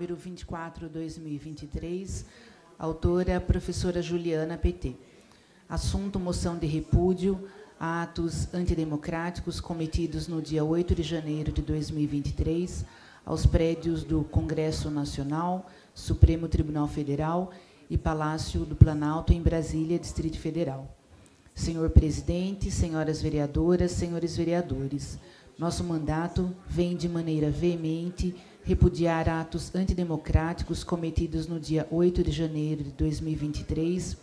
número 24/2023, autora a professora Juliana, PT. Assunto: moção de repúdio a atos antidemocráticos cometidos no dia 8 de janeiro de 2023 aos prédios do Congresso Nacional, Supremo Tribunal Federal e Palácio do Planalto, em Brasília, Distrito Federal. Senhor presidente, senhoras vereadoras, senhores vereadores, nosso mandato vem de maneira veemente repudiar atos antidemocráticos cometidos no dia 8 de janeiro de 2023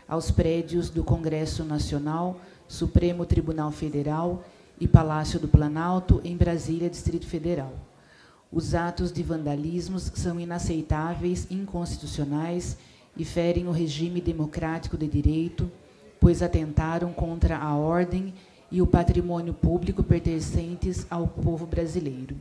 aos prédios do Congresso Nacional, Supremo Tribunal Federal e Palácio do Planalto, em Brasília, Distrito Federal. Os atos de vandalismo são inaceitáveis, inconstitucionais e ferem o regime democrático de direito, pois atentaram contra a ordem e o patrimônio público pertencentes ao povo brasileiro.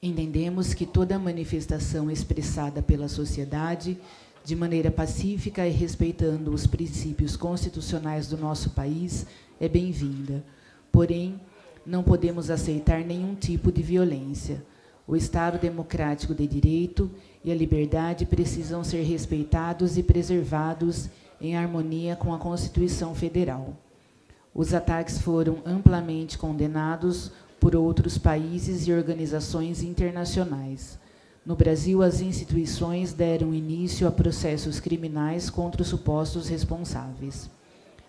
Entendemos que toda manifestação expressada pela sociedade, de maneira pacífica e respeitando os princípios constitucionais do nosso país, é bem-vinda. Porém, não podemos aceitar nenhum tipo de violência. O Estado democrático de direito e a liberdade precisam ser respeitados e preservados em harmonia com a Constituição Federal. Os ataques foram amplamente condenados por outros países e organizações internacionais. No Brasil, as instituições deram início a processos criminais contra os supostos responsáveis.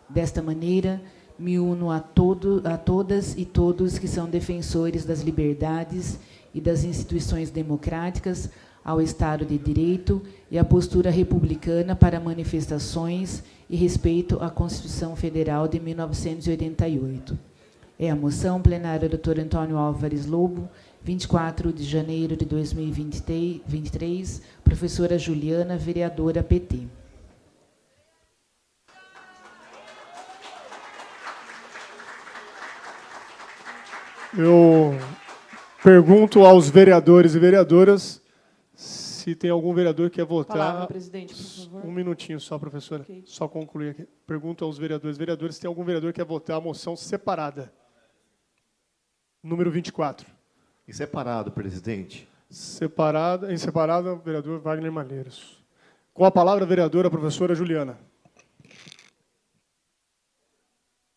Desta maneira, me uno a todas e todos que são defensores das liberdades e das instituições democráticas, ao Estado de Direito e à postura republicana para manifestações e respeito à Constituição Federal de 1988. É a moção plenária do Dr. Antônio Álvares Lobo, 24 de janeiro de 2023, professora Juliana, vereadora, PT. Eu pergunto aos vereadores e vereadoras se tem algum vereador que quer votar. Palavra, presidente, por favor. Um minutinho só, professora. Okay. Só concluir aqui. Pergunto aos vereadores e vereadoras se tem algum vereador que quer votar a moção separada. Número 24. Em separado, presidente. Em separado, vereador Wagner Malheiros. Com a palavra, a vereadora, professora Juliana.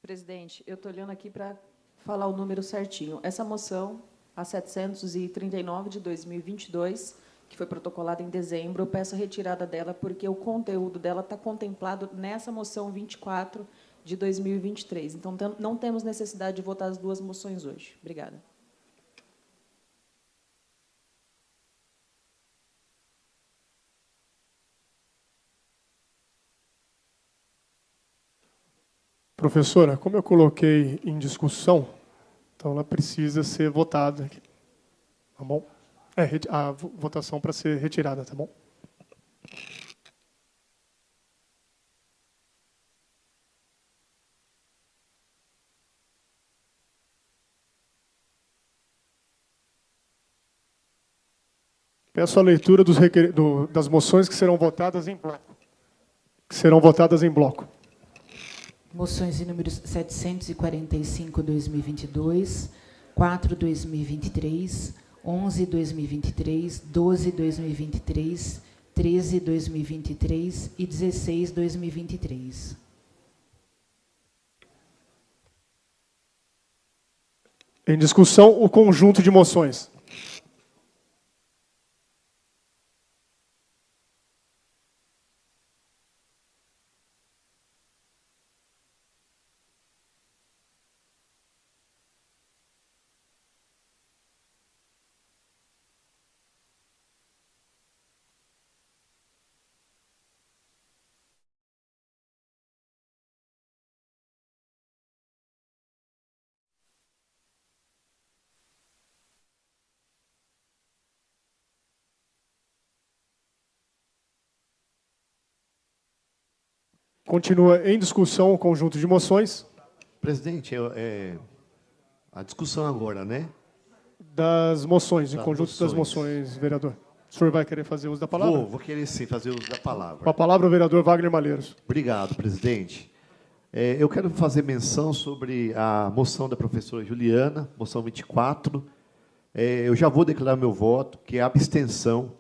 Presidente, eu estou olhando aqui para falar o número certinho. Essa moção, a 739 de 2022, que foi protocolada em dezembro, eu peço a retirada dela porque o conteúdo dela está contemplado nessa moção 24 de 2023. Então, não temos necessidade de votar as duas moções hoje. Obrigada. Professora, como eu coloquei em discussão, então ela precisa ser votada aqui. Tá bom? A votação para ser retirada, tá bom? Peço a leitura das moções que serão votadas em bloco. Moções de números 745/2022, 4/2023, 11/2023, 12/2023, 13/2023 e 16/2023. Em discussão, o conjunto de moções. Continua em discussão o conjunto de moções. Presidente, a discussão agora, né? Das moções, em conjunto das moções, vereador. O senhor vai querer fazer uso da palavra? Vou querer sim fazer uso da palavra. Com a palavra, o vereador Wagner Malheiros. Obrigado, presidente. Eu quero fazer menção sobre a moção da professora Juliana, moção 24. Eu já vou declarar meu voto, que é a abstenção.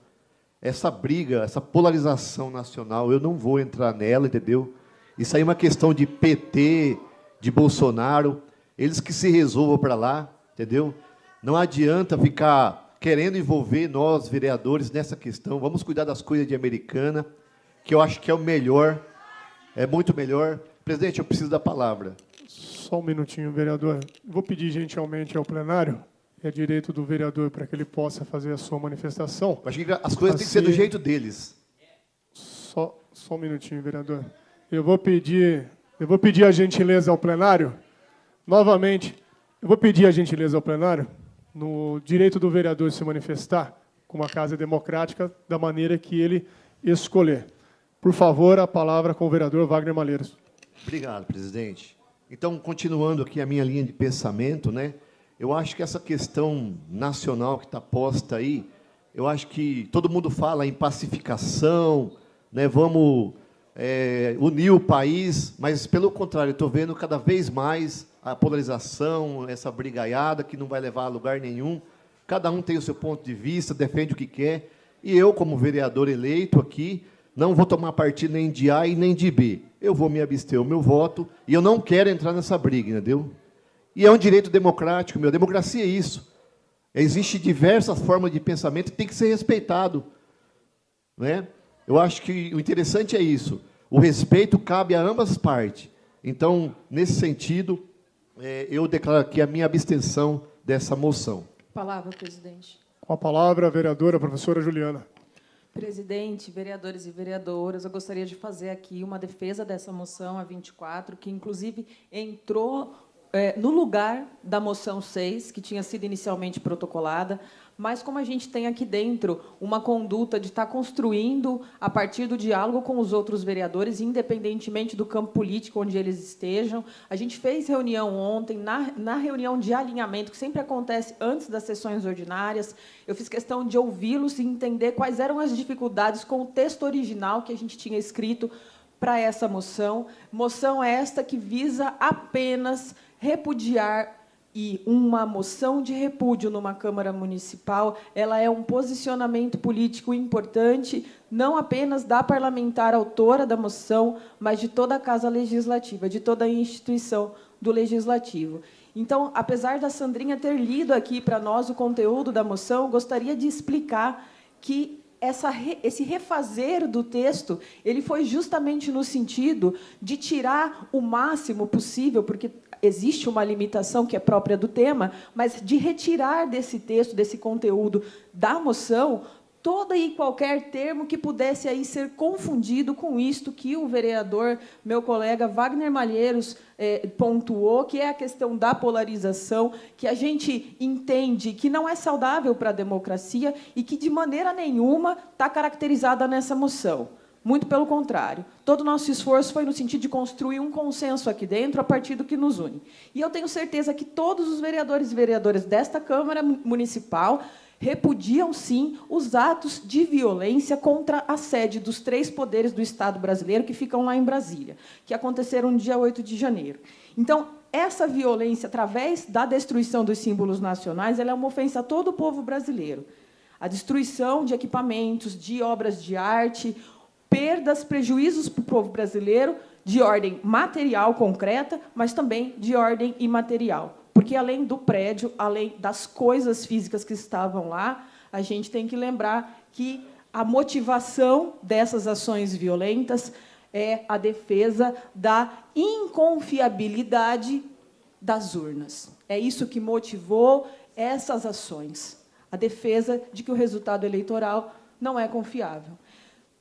essa briga, essa polarização nacional, eu não vou entrar nela, entendeu? Isso aí é uma questão de PT, de Bolsonaro, eles que se resolvam para lá, entendeu? Não adianta ficar querendo envolver nós, vereadores, nessa questão. Vamos cuidar das coisas de Americana, que eu acho que é o melhor, é muito melhor. Presidente, eu preciso da palavra. Só um minutinho, vereador. Vou pedir gentilmente ao plenário, é direito do vereador para que ele possa fazer a sua manifestação. Eu acho que as coisas têm que ser do jeito deles. Só um minutinho, vereador. Eu vou pedir a gentileza ao plenário, novamente, eu vou pedir a gentileza ao plenário, no direito do vereador se manifestar com uma casa democrática da maneira que ele escolher. Por favor, a palavra com o vereador Wagner Malheiros. Obrigado, presidente. Então, continuando aqui a minha linha de pensamento, né? Eu acho que essa questão nacional que está posta aí, eu acho que todo mundo fala em pacificação, né? Vamos unir o país, mas, pelo contrário, eu estou vendo cada vez mais a polarização, essa brigaiada que não vai levar a lugar nenhum. Cada um tem o seu ponto de vista, defende o que quer, e eu, como vereador eleito aqui, não vou tomar partido nem de A e nem de B. Eu vou me abster o meu voto, e eu não quero entrar nessa briga, entendeu? E é um direito democrático, meu. Democracia é isso. Existem diversas formas de pensamento e tem que ser respeitado, né? Eu acho que o interessante é isso. O respeito cabe a ambas as partes. Então, nesse sentido, eu declaro aqui a minha abstenção dessa moção. Palavra, presidente. Com a palavra, a vereadora, professora Juliana. Presidente, vereadores e vereadoras, eu gostaria de fazer aqui uma defesa dessa moção, a 24, que, inclusive, entrou no lugar da moção 6, que tinha sido inicialmente protocolada, mas como a gente tem aqui dentro uma conduta de estar construindo a partir do diálogo com os outros vereadores, independentemente do campo político onde eles estejam, a gente fez reunião ontem, na reunião de alinhamento, que sempre acontece antes das sessões ordinárias, eu fiz questão de ouvi-los e entender quais eram as dificuldades com o texto original que a gente tinha escrito para essa moção. Moção esta que visa apenas repudiar, e uma moção de repúdio numa Câmara Municipal, ela é um posicionamento político importante, não apenas da parlamentar autora da moção, mas de toda a Casa Legislativa, de toda a instituição do Legislativo. Então, apesar da Sandrinha ter lido aqui para nós o conteúdo da moção, eu gostaria de explicar que esse refazer do texto ele foi justamente no sentido de tirar o máximo possível, porque existe uma limitação que é própria do tema, mas de retirar desse texto, desse conteúdo da moção, todo e qualquer termo que pudesse aí ser confundido com isto que o vereador, meu colega Wagner Malheiros, pontuou, que é a questão da polarização, que a gente entende que não é saudável para a democracia e que, de maneira nenhuma, está caracterizada nessa moção. Muito pelo contrário. Todo o nosso esforço foi no sentido de construir um consenso aqui dentro a partir do que nos une. E eu tenho certeza que todos os vereadores e vereadoras desta Câmara Municipal repudiam, sim, os atos de violência contra a sede dos 3 poderes do Estado brasileiro, que ficam lá em Brasília, que aconteceram no dia 8 de janeiro. Então, essa violência, através da destruição dos símbolos nacionais, ela é uma ofensa a todo o povo brasileiro. A destruição de equipamentos, de obras de arte, perdas, prejuízos para o povo brasileiro, de ordem material concreta, mas também de ordem imaterial. Porque, além do prédio, além das coisas físicas que estavam lá, a gente tem que lembrar que a motivação dessas ações violentas é a defesa da inconfiabilidade das urnas. É isso que motivou essas ações. A defesa de que o resultado eleitoral não é confiável.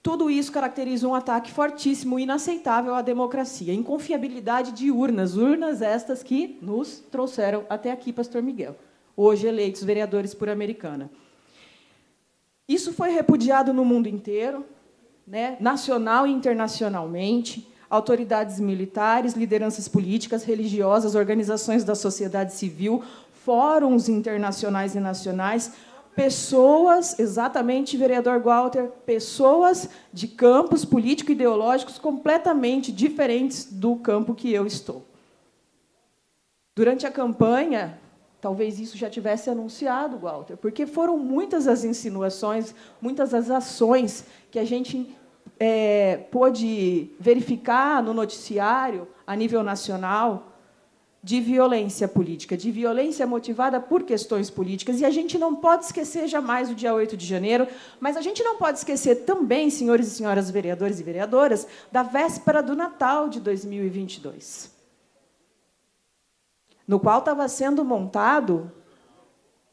Tudo isso caracteriza um ataque fortíssimo e inaceitável à democracia. Inconfiabilidade de urnas. Urnas estas que nos trouxeram até aqui, pastor Miguel, hoje eleitos vereadores por Americana. Isso foi repudiado no mundo inteiro, né, nacional e internacionalmente. Autoridades militares, lideranças políticas, religiosas, organizações da sociedade civil, fóruns internacionais e nacionais, pessoas, exatamente, vereador Walter, pessoas de campos político-ideológicos completamente diferentes do campo que eu estou. Durante a campanha talvez isso já tivesse anunciado, Walter, porque foram muitas as insinuações, muitas as ações que a gente pôde verificar no noticiário, a nível nacional, de violência política, de violência motivada por questões políticas. E a gente não pode esquecer jamais o dia 8 de janeiro, mas a gente não pode esquecer também, senhores e senhoras vereadores e vereadoras, da véspera do Natal de 2022, no qual estava sendo montado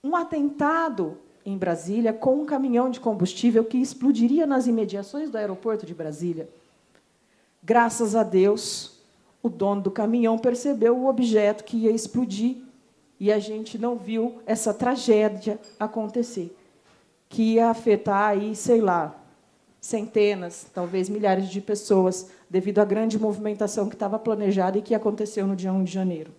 um atentado em Brasília com um caminhão de combustível que explodiria nas imediações do aeroporto de Brasília. Graças a Deus, o dono do caminhão percebeu o objeto que ia explodir e a gente não viu essa tragédia acontecer, que ia afetar aí, sei lá, centenas, talvez milhares de pessoas, devido à grande movimentação que estava planejada e que aconteceu no dia 1 de janeiro.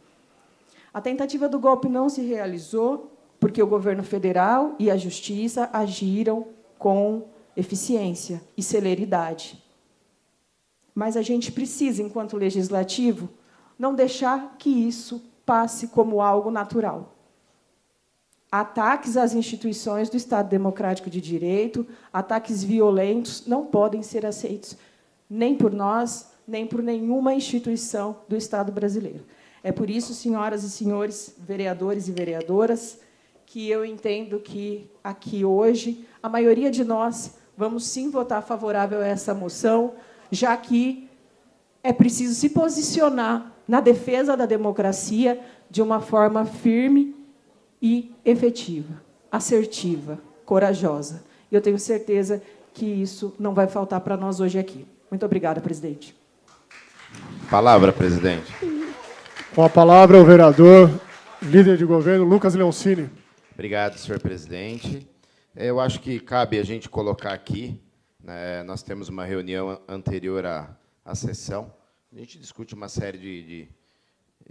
A tentativa do golpe não se realizou porque o governo federal e a Justiça agiram com eficiência e celeridade. Mas a gente precisa, enquanto legislativo, não deixar que isso passe como algo natural. Ataques às instituições do Estado Democrático de Direito, ataques violentos, não podem ser aceitos, nem por nós, nem por nenhuma instituição do Estado brasileiro. É por isso, senhoras e senhores vereadores e vereadoras, que eu entendo que, aqui hoje, a maioria de nós vamos, sim, votar favorável a essa moção, já que é preciso se posicionar na defesa da democracia de uma forma firme e efetiva, assertiva, corajosa. E eu tenho certeza que isso não vai faltar para nós hoje aqui. Muito obrigada, presidente. Palavra, presidente. Com a palavra, o vereador, líder de governo, Lucas Leoncini. Obrigado, senhor presidente. Eu acho que cabe a gente colocar aqui, né, nós temos uma reunião anterior à sessão, a gente discute uma série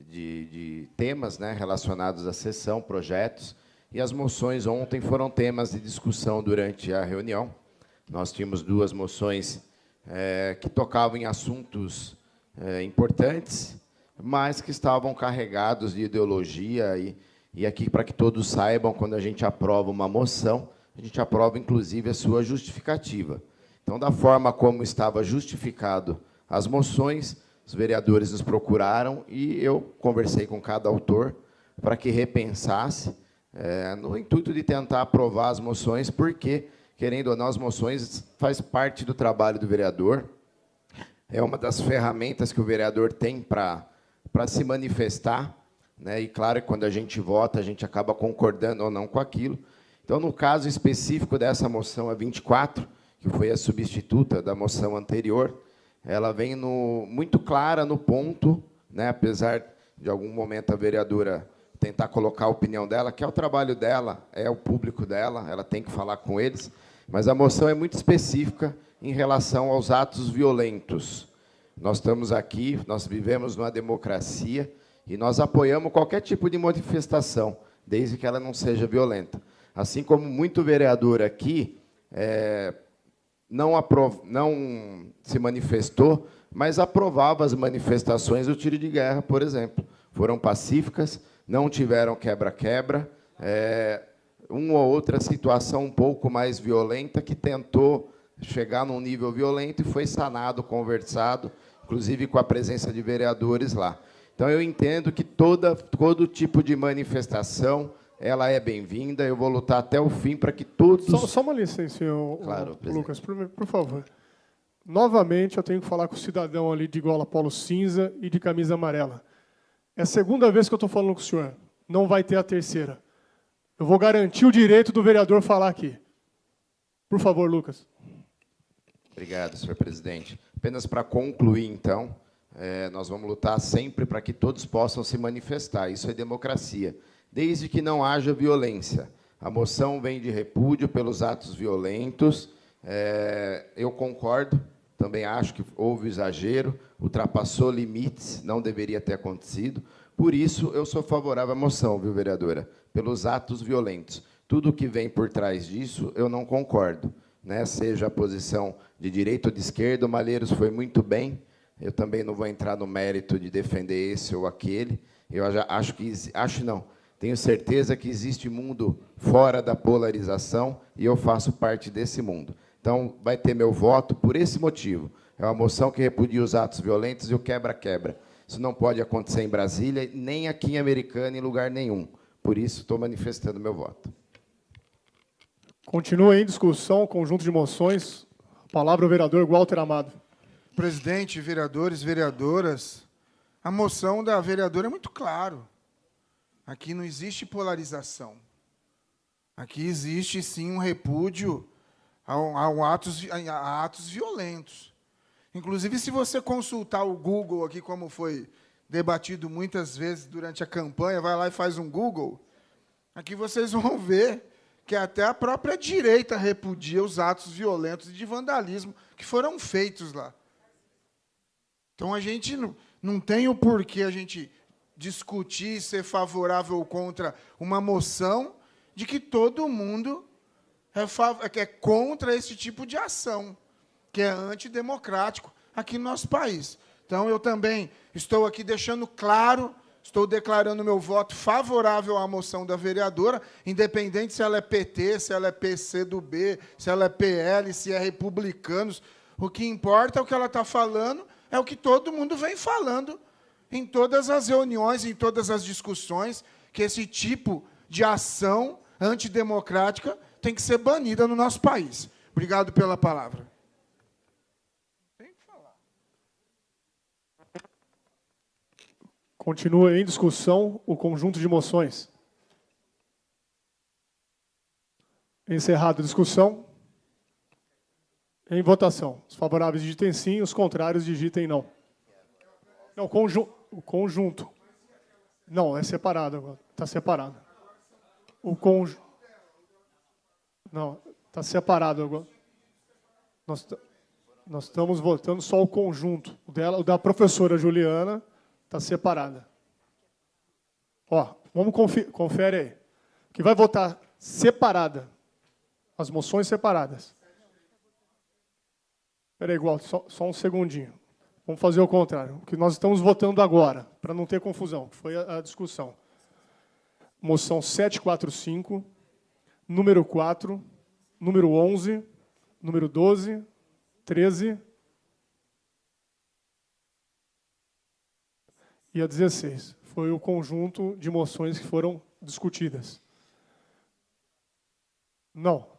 de temas, né, relacionados à sessão, projetos, e as moções ontem foram temas de discussão durante a reunião. Nós tínhamos duas moções que tocavam em assuntos importantes, mas que estavam carregados de ideologia, e aqui, para que todos saibam, quando a gente aprova uma moção, a gente aprova, inclusive, a sua justificativa. Então, da forma como estava justificado as moções, os vereadores nos procuraram e eu conversei com cada autor para que repensasse, no intuito de tentar aprovar as moções, porque, querendo ou não, as moções faz parte do trabalho do vereador, é uma das ferramentas que o vereador tem para se manifestar, né? E, claro, quando a gente vota, a gente acaba concordando ou não com aquilo. Então, no caso específico dessa moção, a 24, que foi a substituta da moção anterior, ela vem muito clara no ponto, né, apesar de algum momento a vereadora tentar colocar a opinião dela, que é o trabalho dela, é o público dela, ela tem que falar com eles, mas a moção é muito específica em relação aos atos violentos. Nós estamos aqui, nós vivemos numa democracia e nós apoiamos qualquer tipo de manifestação, desde que ela não seja violenta. Assim como muito vereador aqui não se manifestou, mas aprovava as manifestações do tiro de guerra, por exemplo. Foram pacíficas, não tiveram quebra-quebra, uma ou outra situação um pouco mais violenta que tentou chegar num nível violento e foi sanado, conversado, inclusive com a presença de vereadores lá. Então, eu entendo que todo tipo de manifestação ela é bem-vinda, eu vou lutar até o fim para que todos... Só uma licença, claro, Lucas, por favor. Novamente, eu tenho que falar com o cidadão ali de gola polo cinza e de camisa amarela. É a segunda vez que eu estou falando com o senhor. Não vai ter a terceira. Eu vou garantir o direito do vereador falar aqui. Por favor, Lucas. Obrigado, senhor presidente. Apenas para concluir, então, nós vamos lutar sempre para que todos possam se manifestar. Isso é democracia, desde que não haja violência. A moção vem de repúdio pelos atos violentos. Eu concordo, também acho que houve exagero, ultrapassou limites, não deveria ter acontecido. Por isso, eu sou favorável à moção, viu, vereadora? Pelos atos violentos. Tudo que vem por trás disso, eu não concordo, né? Seja a posição de direita ou de esquerda, o Malheiros foi muito bem. Eu também não vou entrar no mérito de defender esse ou aquele. Eu já acho que... Acho não. Tenho certeza que existe mundo fora da polarização e eu faço parte desse mundo. Então, vai ter meu voto por esse motivo. É uma moção que repudia os atos violentos e o quebra-quebra. Isso não pode acontecer em Brasília, nem aqui em Americana, em lugar nenhum. Por isso, estou manifestando meu voto. Continua em discussão o conjunto de moções. Palavra ao vereador Walter Amado. Presidente, vereadores, vereadoras, a moção da vereadora é muito claro. Aqui não existe polarização. Aqui existe, sim, um repúdio a atos violentos. Inclusive, se você consultar o Google aqui, como foi debatido muitas vezes durante a campanha, vai lá e faz um Google, aqui vocês vão ver que até a própria direita repudia os atos violentos e de vandalismo que foram feitos lá. Então, a gente não tem o porquê a gente discutir, ser favorável ou contra uma moção de que todo mundo é contra esse tipo de ação, que é antidemocrático aqui no nosso país. Então, eu também estou aqui deixando claro, estou declarando meu voto favorável à moção da vereadora, independente se ela é PT, se ela é PCdoB, se ela é PL, se é Republicanos. O que importa é o que ela está falando, é o que todo mundo vem falando em todas as reuniões, em todas as discussões, que esse tipo de ação antidemocrática tem que ser banida no nosso país. Obrigado pela palavra. Continua em discussão o conjunto de moções. Encerrada a discussão. Em votação. Os favoráveis digitem sim, os contrários digitem não. Não, o conjunto. Não, é separado agora. Está separado. Não, está separado agora. Nós estamos votando só o conjunto. O da professora Juliana está separada. Ó, vamos confere aí. Que vai votar separada. As moções separadas. Espera aí, igual, só um segundinho. Vamos fazer o contrário. O que nós estamos votando agora, para não ter confusão, que foi a discussão. Moção 745, número 4, número 11, número 12, 13 e a 16. Foi o conjunto de moções que foram discutidas. Não.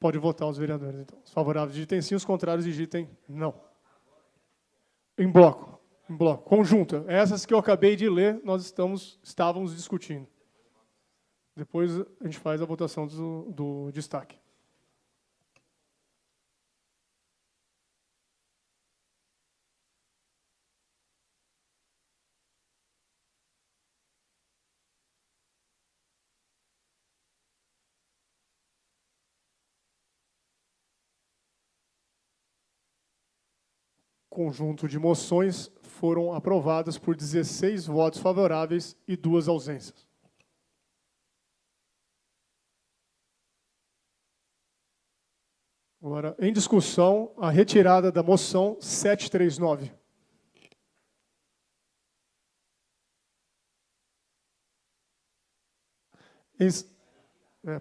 Pode votar os vereadores, então. Os favoráveis digitem sim, os contrários digitem não. Em bloco. Em bloco. Conjunta. Essas que eu acabei de ler, nós estávamos discutindo. Depois a gente faz a votação do destaque. Conjunto de moções foram aprovadas por 16 votos favoráveis e 2 ausências. Agora, em discussão, a retirada da moção 739.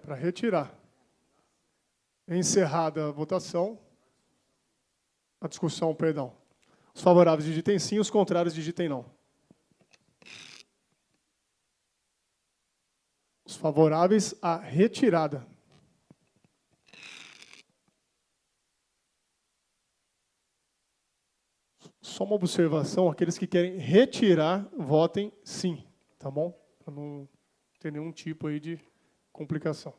Para retirar. Encerrada a votação. A discussão, perdão. Os favoráveis digitem sim, os contrários digitem não. Os favoráveis à retirada. Só uma observação, aqueles que querem retirar, votem sim, tá bom? Para não ter nenhum tipo aí de complicação.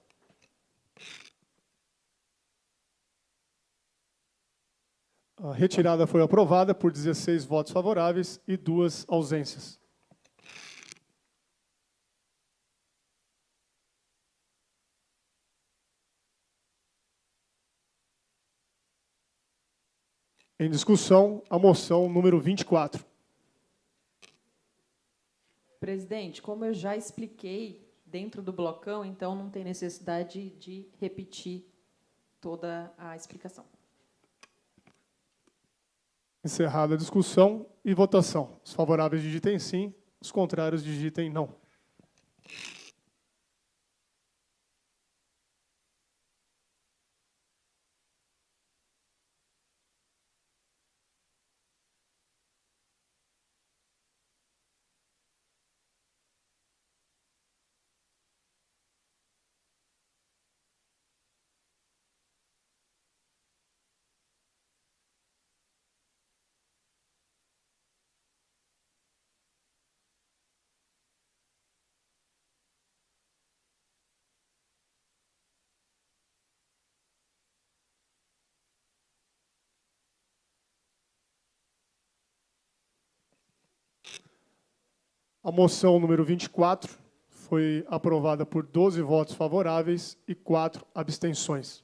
A retirada foi aprovada por 16 votos favoráveis e 2 ausências. Em discussão, a moção número 24. Presidente, como eu já expliquei dentro do blocão, então não tem necessidade de repetir toda a explicação. Encerrada a discussão e votação. Os favoráveis digitem sim, Os contrários, digitem não. A moção número 24 foi aprovada por 12 votos favoráveis e 4 abstenções.